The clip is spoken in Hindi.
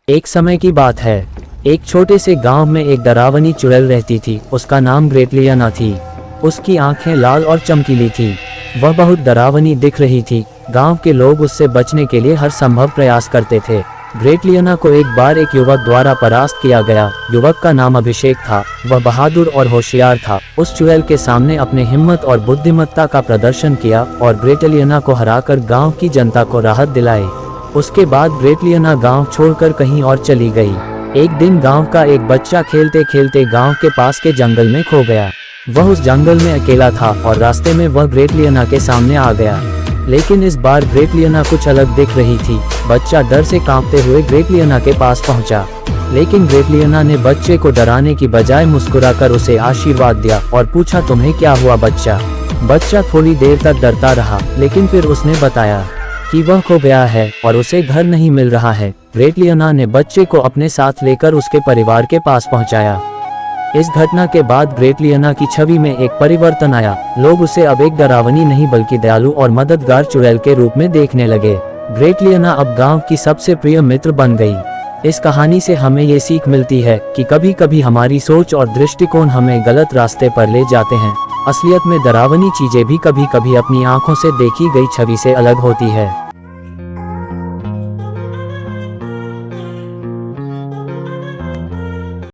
एक समय की बात है। एक छोटे से गांव में एक डरावनी चुड़ैल रहती थी। उसका नाम ग्रेट लियाना थी। उसकी आंखें लाल और चमकीली थी। वह बहुत डरावनी दिख रही थी। गांव के लोग उससे बचने के लिए हर संभव प्रयास करते थे। ग्रेट लियाना को एक बार एक युवक द्वारा परास्त किया गया। युवक का नाम अभिषेक था। वह बहादुर और होशियार था। उस चुड़ैल के सामने अपने हिम्मत और बुद्धिमत्ता का प्रदर्शन किया और ग्रेट लियाना को हराकर गांव की जनता को राहत दिलाई। उसके बाद ग्रेट लियाना गांव छोड़कर कहीं और चली गई। एक दिन गांव का एक बच्चा खेलते खेलते गांव के पास के जंगल में खो गया। वह उस जंगल में अकेला था और रास्ते में वह ग्रेट लियाना के सामने आ गया। लेकिन इस बार ग्रेट लियाना कुछ अलग दिख रही थी। बच्चा डर से कांपते हुए ग्रेट लियाना के पास पहुंचा। लेकिन ग्रेट लियाना ने बच्चे को डराने की बजाय मुस्कुराकर उसे आशीर्वाद दिया और पूछा, तुम्हें क्या हुआ बच्चा? बच्चा थोड़ी देर तक डरता रहा, लेकिन फिर उसने बताया कि वह खो गया है और उसे घर नहीं मिल रहा है। ग्रेट लियाना ने बच्चे को अपने साथ लेकर उसके परिवार के पास पहुंचाया। इस घटना के बाद ग्रेट लियाना की छवि में एक परिवर्तन आया। लोग उसे अब एक डरावनी नहीं बल्कि दयालु और मददगार चुड़ैल के रूप में देखने लगे। ग्रेट लियाना अब गांव की सबसे प्रिय मित्र बन गई। इस कहानी से हमें ये सीख मिलती है कि कभी कभी हमारी सोच और दृष्टिकोण हमें गलत रास्ते पर ले जाते हैं। असलियत में डरावनी चीजें भी कभी कभी अपनी आंखों से देखी गई छवि से अलग होती है।